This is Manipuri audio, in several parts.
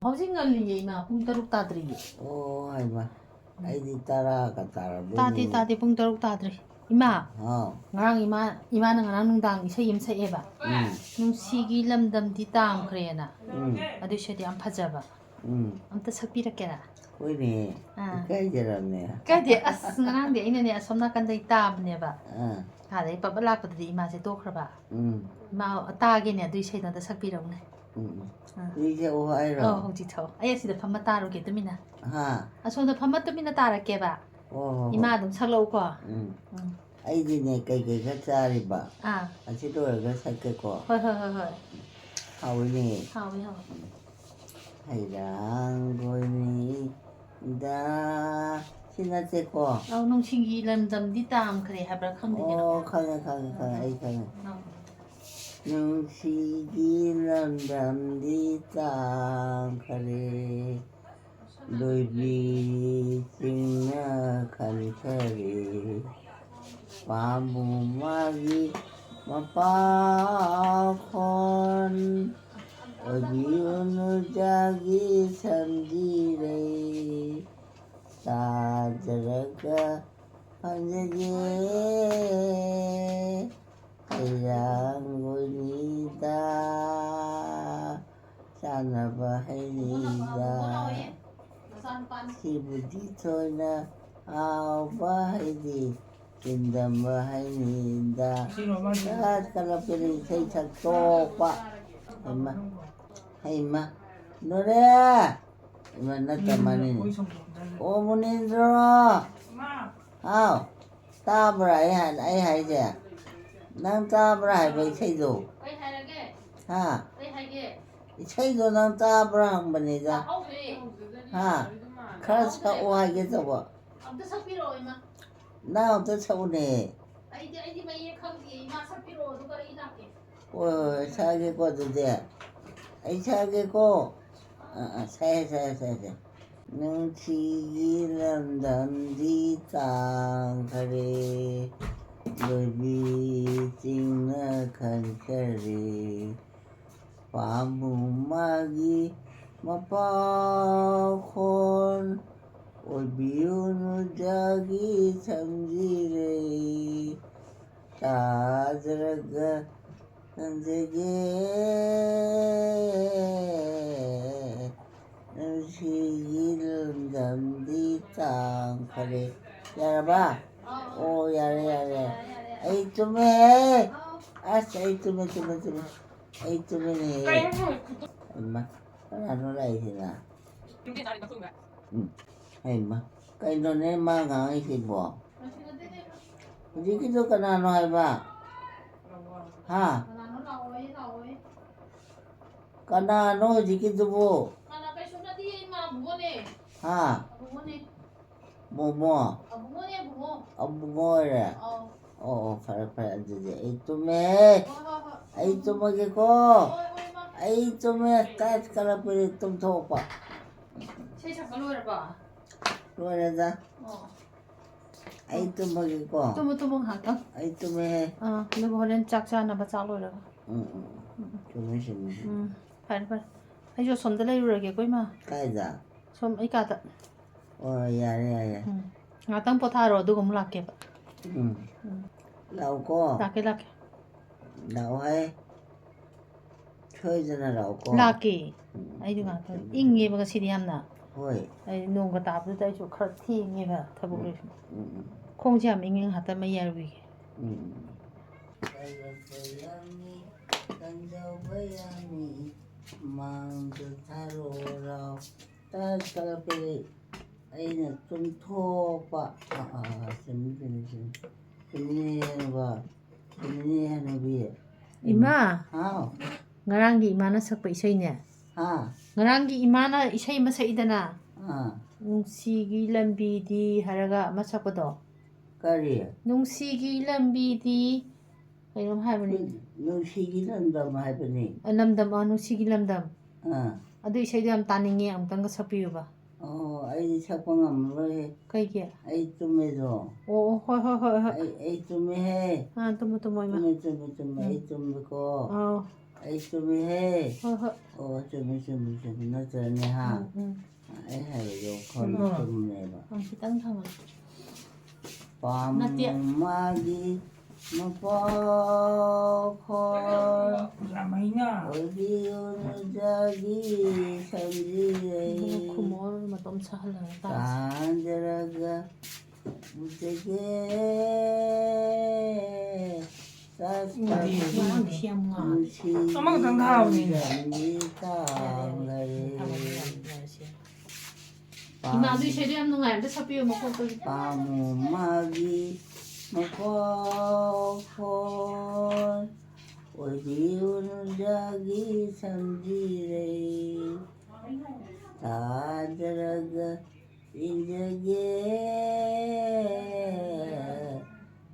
ꯍꯧꯖꯤꯛ ꯉꯜꯂꯤꯌꯦ ꯏꯃꯥ ꯄꯨꯡ 6 ꯇꯥꯗ꯭ꯔꯤꯌꯦ. ꯑꯣ ꯍꯥꯏꯕ ꯑꯩꯗꯤ 10가 ꯇꯥꯗꯦ ꯇꯥꯔꯕꯅꯤ. ꯇꯥꯗꯦ ꯄꯨꯡ 6 ꯇꯥꯗ꯭ꯔꯤ. ꯏꯃꯥ ꯑꯥꯎ. ꯉꯔꯥꯡ ꯏꯃꯥꯅ ꯉꯔꯥꯡ ꯅꯨꯡꯗꯥꯡ ꯏꯁꯩ ꯑꯃ ꯁꯛꯑꯦꯕ. ꯅꯨꯡꯁꯤꯒꯤ ꯂꯝꯗꯝꯗꯤ ꯇꯥꯝꯈ꯭ꯔꯦꯅ. ꯑꯗꯨ ꯏꯁꯩꯗꯣ ꯌꯥꯝ ꯐꯖꯕ. ꯑꯝꯇ ꯁꯛꯄꯤꯔꯛꯀꯦꯔꯥ? ꯍꯣꯏꯅꯦ. ꯏꯀꯥꯏꯖꯔꯝꯅꯦ. ꯀꯥꯏꯗꯦ ꯑꯁ ꯉꯔꯥꯡꯗꯤ ꯑꯩꯅꯅꯦ ꯑꯁꯣꯝ ꯅꯥꯀꯟꯗꯩ ꯇꯥꯕꯅꯦꯕ. ꯑꯗꯩ ꯄꯕ ꯂꯥꯛꯄꯗꯗꯤ ꯏꯃꯥꯁꯦ ꯇꯣꯛꯈ꯭ꯔꯕ. ꯏꯃꯥ ꯇꯥꯒꯦꯅꯦ ꯑꯗꯨ ꯏꯁꯩꯗꯣ ꯑꯝꯇ ꯁꯛꯄꯤꯔꯛꯎꯅꯦ. ꯍꯧꯖꯤꯛ ꯁꯛꯎ ꯍꯥꯏꯔꯣ? ꯍꯧꯖꯤꯛ ꯁꯛꯑꯣ. ꯑꯩ ꯑꯁꯤꯗ ꯐꯝꯃ ꯇꯥꯔꯨꯒꯦ ꯇꯨꯃꯤꯟꯅ. ꯍꯥ? ꯑꯁꯣꯝꯗ ꯐꯝꯃ ꯇꯨꯃꯤꯟꯅ ꯇꯥꯔꯛꯀꯦꯕ. ꯍꯣꯏ. ꯏꯃꯥ ꯑꯗꯨꯝ ꯁꯛꯂꯛꯎꯀꯣ. ꯑꯩꯗꯤꯅꯦ ꯀꯩꯀꯩ ꯈꯔ ꯆꯥꯔꯤꯕ. ꯑꯥ. ꯑꯁꯤ ꯂꯣꯏꯔꯒ ꯁꯛꯀꯦꯀꯣ. ꯍꯣꯏ. ꯍꯥꯎꯏꯅꯦ. ꯍꯥꯎꯋꯤ. ꯍꯩꯔꯥꯡꯒꯣꯏꯅꯤꯗ ꯁꯤ ꯅꯠꯇꯦꯀꯣ. ꯅꯨꯡꯁꯤꯒꯤ ꯂꯝꯗꯝꯗꯤ ꯇꯥꯝꯈ꯭ꯔꯦ ꯍꯥꯏꯕ꯭ꯔꯥ ꯈꯪꯗꯦ ꯀꯩꯅꯣ. ꯑꯣ ꯈꯪꯉꯦ ꯑꯩ ꯈꯪꯉꯦ. ꯅꯨꯡꯁꯤꯒꯤ ꯂꯝꯗꯝꯗꯤ ꯇꯥꯝꯈ꯭ꯔꯦ ꯂꯣꯏꯕꯤ ꯆꯤꯡꯅ ꯈꯟꯈ꯭ꯔꯦ ꯄꯥꯝꯕꯨꯝ ꯃꯥꯒꯤ ꯃꯄꯥꯈꯣꯟ ꯑꯣꯏꯕꯤꯌꯨ ꯖꯥꯒꯤ ꯁꯝꯖꯤꯔꯩ ꯇꯥꯖꯔꯒ ꯈꯪꯖꯒꯦ ꯍꯩꯔꯥꯡꯒꯣꯏꯅꯤꯗ ꯆꯥꯅꯕ ꯍꯩꯅꯤꯗ ꯁꯤꯕꯨꯗꯤ ꯊꯣꯏꯅ ꯍꯥꯎꯕ ꯍꯩꯗꯤ ꯆꯤꯟꯗꯝꯕ ꯍꯩꯅꯤꯗ ꯀꯂꯞꯄꯗ ꯏꯁꯩ ꯁꯛꯇꯣꯛꯄ ꯍꯩꯃ ꯅꯣꯔꯦ ꯏꯃ ꯅꯠꯇꯃꯅꯤꯅꯦ ꯑꯣ ꯃꯨꯅꯤꯟꯗ꯭ꯔꯣ ꯍꯥꯎ ꯇꯥꯕ꯭ꯔꯥ ꯑꯩ ꯍꯥꯏꯁꯦ ꯅꯪ ꯇꯥꯕ꯭ꯔꯥ ꯍꯥꯏꯕ ꯏꯁꯩꯗꯣ ꯍꯥ ꯏꯁꯩꯗꯣ ꯅꯪ ꯇꯥꯕ꯭ꯔꯥ ꯍꯪꯕꯅꯤꯗ ꯍꯥ ꯈꯔ ꯁꯛꯑꯣ ꯍꯥꯏꯒꯦ ꯇꯧꯕ ꯑꯝꯇ ꯁꯛꯄꯤꯔꯛꯑꯣ ꯏꯃꯥ ꯅꯪ ꯑꯝꯇ ꯁꯛꯎꯅꯦ ꯑꯩꯗꯤ ꯃꯌꯦꯛ ꯈꯪꯗꯦ ꯏꯃꯥ ꯁꯛꯄꯤꯔꯛꯑꯣ ꯑꯗꯨꯒ ꯑꯩ ꯂꯥꯛꯀꯦ ꯍꯣꯏ ꯁꯛꯑꯒꯦꯀꯣ ꯑꯗꯨꯗꯤ ꯑꯩ ꯁꯛꯑꯒꯦꯀꯣ ꯁꯛꯑꯦ ꯅꯨꯡꯁꯤꯒꯤ ꯂꯝꯗꯝꯗꯤ ꯇꯥꯝꯈ꯭ꯔꯦ ꯂꯣꯏꯕꯤ ꯆꯤꯡꯅ ꯈꯟꯈ꯭ꯔꯦ ꯄꯥꯝꯕꯨꯝ ꯃꯥꯒꯤ ꯃꯄꯥꯈꯣꯟ ꯑꯣꯏꯕꯤꯌꯨ ꯅꯨꯖꯥꯒꯤ ꯁꯝꯖꯤꯔꯩ ꯇꯥꯖꯔꯒ ꯈꯪꯖꯒꯦ ꯅꯨꯡꯁꯤꯒꯤ ꯂꯝꯗꯝꯗꯤ ꯇꯥꯝꯈ꯭ꯔꯦ ꯌꯥꯔꯕ ꯑꯣ ꯌꯥꯔꯦ ꯑꯩ ꯇꯨꯝꯃꯦꯍꯦ ꯑꯁ ꯑꯩ ꯇꯨꯝꯃꯦ ꯑꯩ ꯇꯨꯝꯃꯦꯅꯦꯍꯦ ꯍꯩꯃ ꯀꯅꯥꯅꯣ ꯂꯥꯛꯏꯁꯤꯅ ꯍꯩꯃ ꯀꯩꯅꯣꯅꯦ ꯃꯥ ꯉꯥꯡꯉꯤꯁꯤꯕꯣ ꯍꯧꯖꯤꯛꯀꯤꯗꯣ ꯀꯅꯥꯅꯣ ꯍꯥꯏꯕ ꯍꯥ ꯀꯅꯥꯅꯣ ꯍꯧꯖꯤꯛꯀꯤꯗꯨꯕꯨ ꯍꯥ ꯃꯣꯃꯣ ꯑꯕꯨꯡꯉꯣ ꯑꯣꯏꯔꯦ ꯑꯣ ꯐꯔꯦ ꯑꯗꯨꯗꯤ ꯑꯩ ꯇꯨꯝꯃꯦꯍꯦ ꯑꯩ ꯇꯨꯝꯃꯒꯦꯀꯣ ꯑꯩ ꯇꯨꯝꯃꯦ ꯇꯥꯏꯠ ꯀꯂꯛꯄꯗꯤ ꯇꯨꯝꯊꯣꯛꯄ ꯏꯁꯩ ꯁꯛꯄ ꯂꯣꯏꯔꯕꯣ ꯂꯣꯏꯔꯦꯗ ꯑꯩ ꯇꯨꯝꯃꯒꯦꯀꯣ ꯇꯨꯝꯃꯨ ꯉꯥꯏꯍꯥꯛꯇꯪ ꯑꯩ ꯇꯨꯝꯃꯦꯍꯦ ꯑꯗꯨꯒ ꯍꯣꯔꯦꯟ ꯆꯥꯛ ꯆꯥꯅꯕ ꯆꯥꯛ ꯂꯣꯏꯔꯒ ꯆꯨꯝꯃꯦ ꯐꯔꯦ ꯑꯩꯁꯨ ꯑꯁꯣꯝꯗ ꯂꯩꯔꯨꯔꯒꯦꯀꯣ ꯏꯃꯥ ꯀꯥꯏꯗ ꯁꯣꯝ ꯑꯩ ꯀꯥꯗ ꯍꯣꯏ ꯌꯥꯔꯦ ꯉꯥꯛꯇꯪ ꯄꯣꯊꯥꯔꯣ ꯑꯗꯨꯒ ꯑꯃꯨꯛ ꯂꯥꯛꯀꯦꯕ ꯂꯥꯛꯎꯀꯣ ꯂꯥꯛꯀꯦ ꯂꯥꯛꯑꯣꯍꯦ ꯁꯣꯏꯗꯅ ꯂꯥꯛꯎꯀꯣ ꯂꯥꯛꯀꯦ ꯑꯩꯁꯨ ꯉꯥꯛꯇꯪ ꯏꯪꯉꯦꯕ ꯉꯁꯤꯗꯤ ꯌꯥꯝꯅ ꯍꯣꯏ ꯑꯩ ꯅꯣꯡꯒ ꯇꯥꯕꯗꯨꯗ ꯑꯩꯁꯨꯈꯔ ꯊꯦꯡꯉꯦꯕ ꯊꯕꯛ ꯂꯣꯏꯁꯨ ꯈꯣꯡꯁꯦ ꯌꯥꯝ ꯏꯪꯉꯦ ꯉꯥꯛꯇꯪ ꯃꯩ ꯌꯥꯔꯨꯈꯤꯒꯦ ꯀꯟꯗꯧꯕ ꯌꯥꯅꯤ ꯃꯥꯡꯗ ꯊꯥꯔꯣꯔꯥꯎ ꯇꯥꯏꯠ ꯀꯂꯛꯄꯗꯤ ꯑꯩꯅ ꯇꯨꯝꯊꯣꯛꯄ ꯆꯨꯝꯃꯤꯅꯦ ꯍꯅꯨꯕꯤ ꯏꯃꯥ ꯍꯥꯎ ꯉꯔꯥꯡꯒꯤ ꯏꯃꯥꯅ ꯁꯛꯄ ꯏꯁꯩꯅꯦ ꯉꯔꯥꯡꯒꯤ ꯏꯃꯥꯅ ꯏꯁꯩ ꯑꯃ ꯁꯛꯏꯗꯅ ꯅꯨꯡꯁꯤꯒꯤ ꯂꯝꯕꯤꯗꯤ ꯍꯥꯏꯔꯒ ꯑꯃ ꯁꯛꯄꯗꯣ ꯀꯔꯤ ꯅꯨꯡꯁꯤꯒꯤ ꯂꯝꯕꯤꯗꯤ ꯀꯩꯅꯣꯝ ꯍꯥꯏꯕꯅꯤ ꯅꯨꯡꯁꯤꯒꯤ ꯂꯝꯗꯝ ꯍꯥꯏꯕꯅꯤ ꯅꯨꯡꯁꯤꯒꯤ ꯂꯝꯗꯝ ꯑꯗꯨ ꯏꯁꯩꯗꯣ ꯌꯥꯝ ꯇꯥꯅꯤꯡꯉꯦ ꯑꯃꯨꯛꯇꯪꯒ ꯁꯛꯄꯤꯌꯨꯕ ꯑꯣ ꯑꯩꯗꯤ ꯁꯛꯄ ꯉꯝꯃꯔꯣꯏꯍꯦ ꯀꯩꯒꯤ ꯑꯩ ꯇꯨꯝꯃꯦꯗꯣ ꯍꯣꯏ ꯑꯩ ꯇꯨꯝꯃꯦꯍꯦ ꯇꯨꯝꯃꯣ ꯏꯃꯥ ꯇꯨꯝꯃꯦ ꯑꯩ ꯇꯨꯝꯃꯦꯀꯣ ꯑꯩ ꯆꯨꯝꯃꯤ ꯍꯦ ꯍꯣꯏ ꯍꯣꯏ ꯑꯣ ꯆꯨꯝꯃꯤ ꯅꯠꯇ꯭ꯔꯅꯦ ꯍꯥ ꯑꯩ ꯍꯥꯏꯕꯗꯣ ꯆꯨꯝꯃꯦꯕ ꯈꯤꯇꯪ ꯊꯝꯃꯣ ꯄꯥꯝꯃꯥꯒꯤ ꯃꯄꯥꯈꯣꯟ ꯑꯣꯏꯕꯤꯌꯨ ꯅꯨꯡꯖꯥꯒꯤ ꯁꯝꯖꯤꯔꯩ ꯈꯨꯃꯣꯔ ꯃꯇꯣꯝ ꯁꯥꯍꯜꯂꯒ ꯇꯥꯟꯖꯔꯒ ꯎꯖꯒꯦ 이마도 이셔도 ꯌꯥꯝ ꯅꯨꯡꯉꯥꯏ ꯑꯝꯇ ꯁꯛꯄꯤꯌꯣ ꯃꯀꯣꯛꯇꯒꯤ ꯄꯥꯝꯃꯥꯒꯤ ꯃꯄꯥꯈꯣꯟ ꯑꯣꯏꯕꯤꯌꯨ ꯅꯨꯡꯖꯥꯒꯤ ꯁꯝꯖꯤꯔꯩ ꯇꯥꯖꯔꯒ ꯏꯟꯖꯒꯦ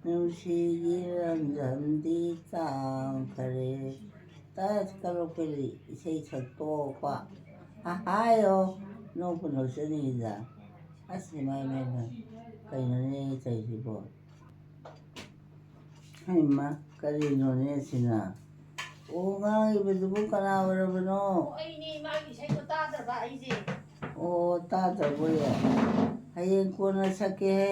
ꯅꯨꯡꯁꯤꯒꯤ ꯂꯝꯗꯝꯗꯤ ꯇꯥꯡꯈꯔꯦ ꯇꯁ ꯀꯂꯣꯛꯄꯗꯤ ꯏꯁꯩ ꯁꯛꯇꯣꯛꯄ ꯍꯥꯏꯌꯣ ꯅꯣꯛꯄꯨ ꯅꯣꯛꯆꯅꯤꯡꯉꯤꯗ ꯑꯁ ꯃꯥꯏ ꯀꯩꯅꯣꯅꯦ ꯇꯧꯔꯤꯁꯤꯕꯣ ꯍꯩꯃꯥ ꯀꯔꯤꯅꯣꯅꯦ ꯁꯤꯅ ꯑꯣ ꯉꯥꯡꯉꯤꯕꯗꯨꯕꯨ ꯀꯅꯥ ꯑꯣꯏꯔꯕꯅꯣ ꯑꯩꯅꯦ ꯃꯥꯒꯤ ꯏꯁꯩꯗꯣ ꯇꯥꯗ꯭ꯔꯕ ꯑꯩꯁꯦ ꯑꯣ ꯇꯥꯗ꯭ꯔꯕꯣꯌꯦ ꯍꯌꯦꯡ ꯀꯣꯟꯅ ꯁꯛꯀꯦꯍꯦ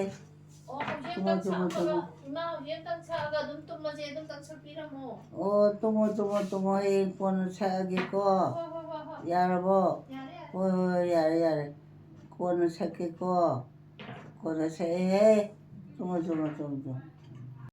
ꯑꯣ ꯍꯧꯖꯤꯛ ꯑꯝꯇꯪ ꯁꯛꯑꯒ ꯏꯃꯥ ꯍꯧꯖꯤꯛ ꯑꯝꯇꯪ ꯁꯛꯑꯒ ꯑꯗꯨꯝ ꯇꯨꯝꯃꯁꯦ ꯑꯗꯨꯝꯇꯪ ꯁꯛꯄꯤꯔꯝꯃꯣ ꯑꯣ ꯇꯨꯝꯃꯣ ꯍꯌꯦꯡ ꯀꯣꯟꯅ ꯁꯛꯑꯒꯦꯀꯣ ꯍꯣꯏ ꯌꯥꯔꯕꯣ ꯌꯥꯔꯦ ꯍꯣꯏ ꯌꯥꯔꯦ ꯀꯣꯟꯅ ꯁꯛꯀꯦꯀꯣ ꯀꯣꯟꯅ ꯁꯛꯑꯦꯍꯦ ꯇꯨꯝꯃꯣ